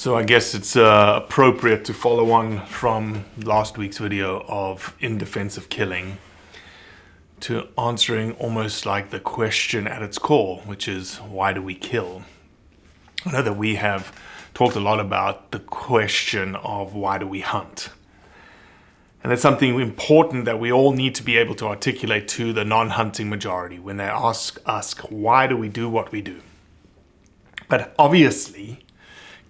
So I guess it's appropriate to follow on from last week's video of in defense of killing to answering almost like the question at its core, which is, why do we kill? I know that we have talked a lot about the question of why do we hunt? And it's something important that we all need to be able to articulate to the non-hunting majority when they ask us, why do we do what we do? But obviously,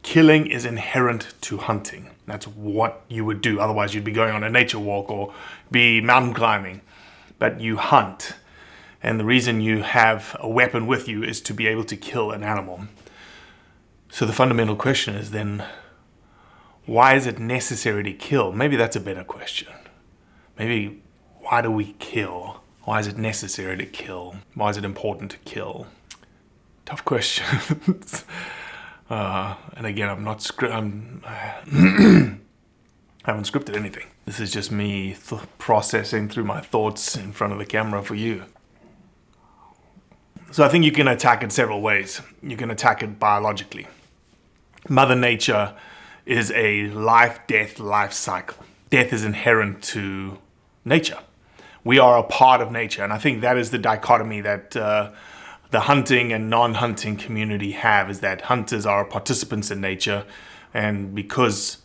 killing is inherent to hunting. That's what you would do. Otherwise, you'd be going on a nature walk or be mountain climbing. But you hunt. And the reason you have a weapon with you is to be able to kill an animal. So the fundamental question is then, why is it necessary to kill? Maybe that's a better question. Maybe, why do we kill? Why is it necessary to kill? Why is it important to kill? Tough questions. And again, I haven't scripted anything. This is just me processing through my thoughts in front of the camera for you. So I think you can attack it several ways. You can attack it biologically. Mother Nature is a life cycle. Death is inherent to nature. We are a part of nature, and I think that is the dichotomy that the hunting and non-hunting community have, is that hunters are participants in nature, and because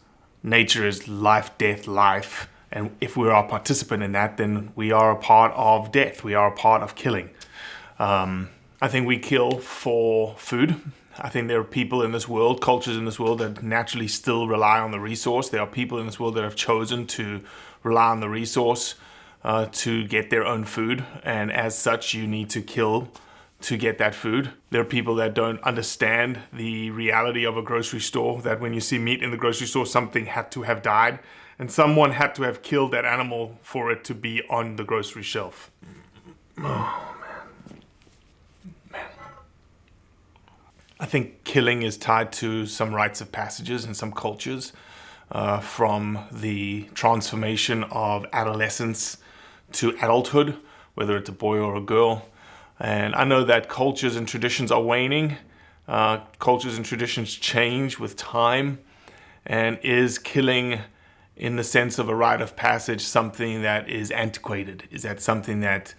nature is life, death, life, and if we are a participant in that, then we are a part of death. We are a part of killing. I think we kill for food. I think there are people in this world, cultures in this world, that naturally still rely on the resource. There are people in this world that have chosen to rely on the resource to get their own food, and as such, you need to kill to get that food. There are people that don't understand the reality of a grocery store, that when you see meat in the grocery store, something had to have died, and someone had to have killed that animal for it to be on the grocery shelf. Oh, man. I think killing is tied to some rites of passages in some cultures, from the transformation of adolescence to adulthood, whether it's a boy or a girl. And I know that cultures and traditions are waning. Cultures and traditions change with time. And is killing, in the sense of a rite of passage, something that is antiquated? Is that something that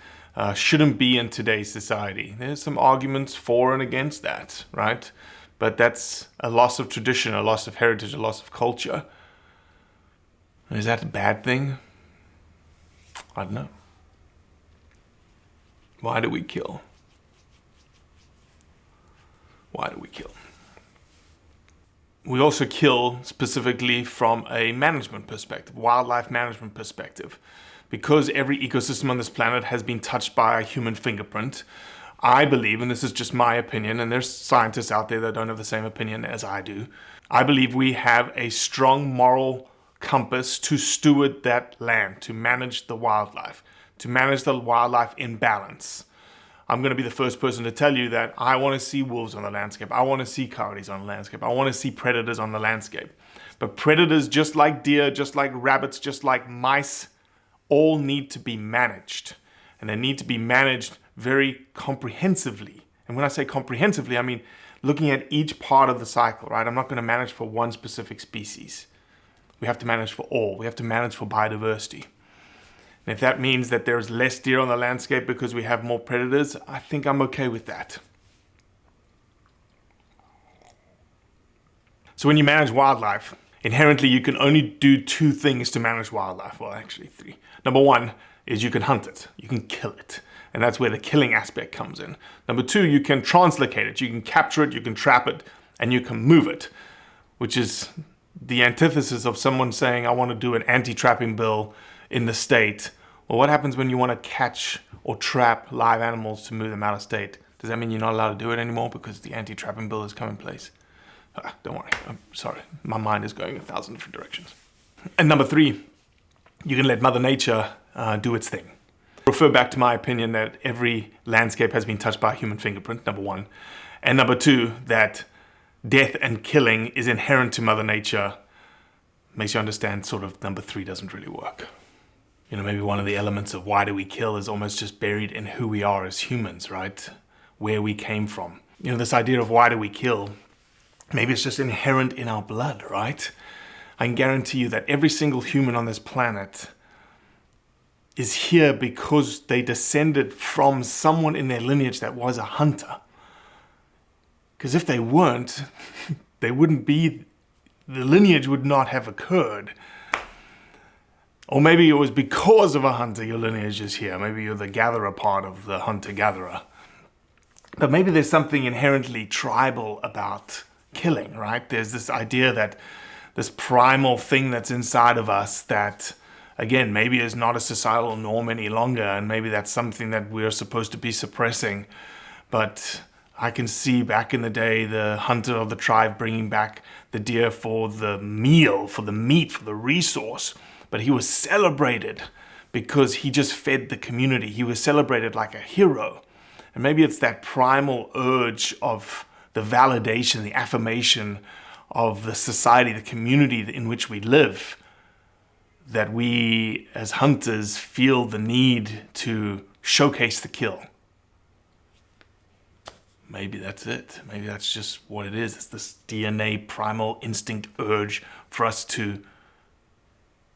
shouldn't be in today's society? There's some arguments for and against that, right? But that's a loss of tradition, a loss of heritage, a loss of culture. Is that a bad thing? I don't know. Why do we kill? Why do we kill? We also kill specifically from a management perspective, wildlife management perspective. Because every ecosystem on this planet has been touched by a human fingerprint, I believe, and this is just my opinion, and there's scientists out there that don't have the same opinion as I do, I believe we have a strong moral compass to steward that land, to manage the wildlife in balance. I'm going to be the first person to tell you that I want to see wolves on the landscape. I want to see coyotes on the landscape. I want to see predators on the landscape. But predators, just like deer, just like rabbits, just like mice, all need to be managed. And they need to be managed very comprehensively. And when I say comprehensively, I mean looking at each part of the cycle, right? I'm not going to manage for one specific species. We have to manage for all. We have to manage for biodiversity. And if that means that there's less deer on the landscape because we have more predators, I think I'm okay with that. So when you manage wildlife, inherently you can only do two things to manage wildlife. Well, actually three. Number one is you can hunt it. You can kill it. And that's where the killing aspect comes in. Number two, you can translocate it. You can capture it, you can trap it, and you can move it, which is the antithesis of someone saying, I want to do an anti-trapping bill in the state. Well, what happens when you want to catch or trap live animals to move them out of state? Does that mean you're not allowed to do it anymore because the anti-trapping bill has come in place? Don't worry, I'm sorry. My mind is going 1,000 different directions. And number three, you can let Mother Nature do its thing. Refer back to my opinion that every landscape has been touched by a human fingerprint, number one. And number two, that death and killing is inherent to Mother Nature. Makes you understand sort of number three doesn't really work. You know, maybe one of the elements of why do we kill is almost just buried in who we are as humans, right? Where we came from. You know, this idea of why do we kill Maybe it's just inherent in our blood, right? I can guarantee you that every single human on this planet is here because they descended from someone in their lineage that was a hunter. Because if they weren't, they wouldn't be, the lineage would not have occurred. Or maybe it was because of a hunter your lineage is here. Maybe you're the gatherer part of the hunter-gatherer. But maybe there's something inherently tribal about killing, right? There's this idea that this primal thing that's inside of us that, again, maybe is not a societal norm any longer, and maybe that's something that we're supposed to be suppressing. But I can see back in the day the hunter of the tribe bringing back the deer for the meal, for the meat, for the resource. But he was celebrated because he just fed the community. He was celebrated like a hero. And maybe it's that primal urge of the validation, the affirmation of the society, the community in which we live, that we as hunters feel the need to showcase the kill. Maybe that's it. Maybe that's just what it is. It's this DNA primal instinct urge for us to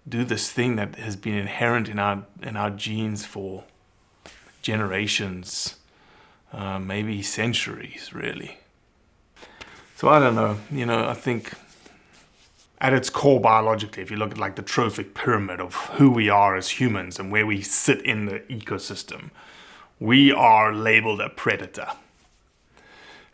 do this thing that has been inherent in our genes for generations, maybe centuries, really. So I don't know. I think at its core biologically, if you look at like the trophic pyramid of who we are as humans and where we sit in the ecosystem, we are labeled a predator.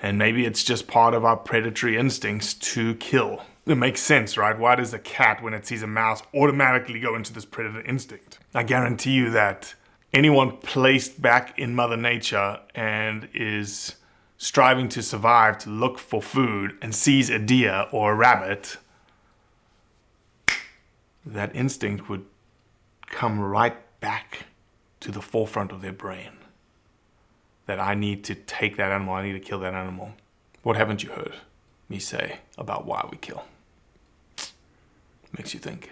And maybe it's just part of our predatory instincts to kill. It makes sense, right? Why does a cat, when it sees a mouse, automatically go into this predator instinct? I guarantee you that anyone placed back in Mother Nature and is striving to survive, to look for food, and sees a deer or a rabbit, that instinct would come right back to the forefront of their brain. That I need to take that animal, I need to kill that animal. What haven't you heard me say about why we kill? Makes you think.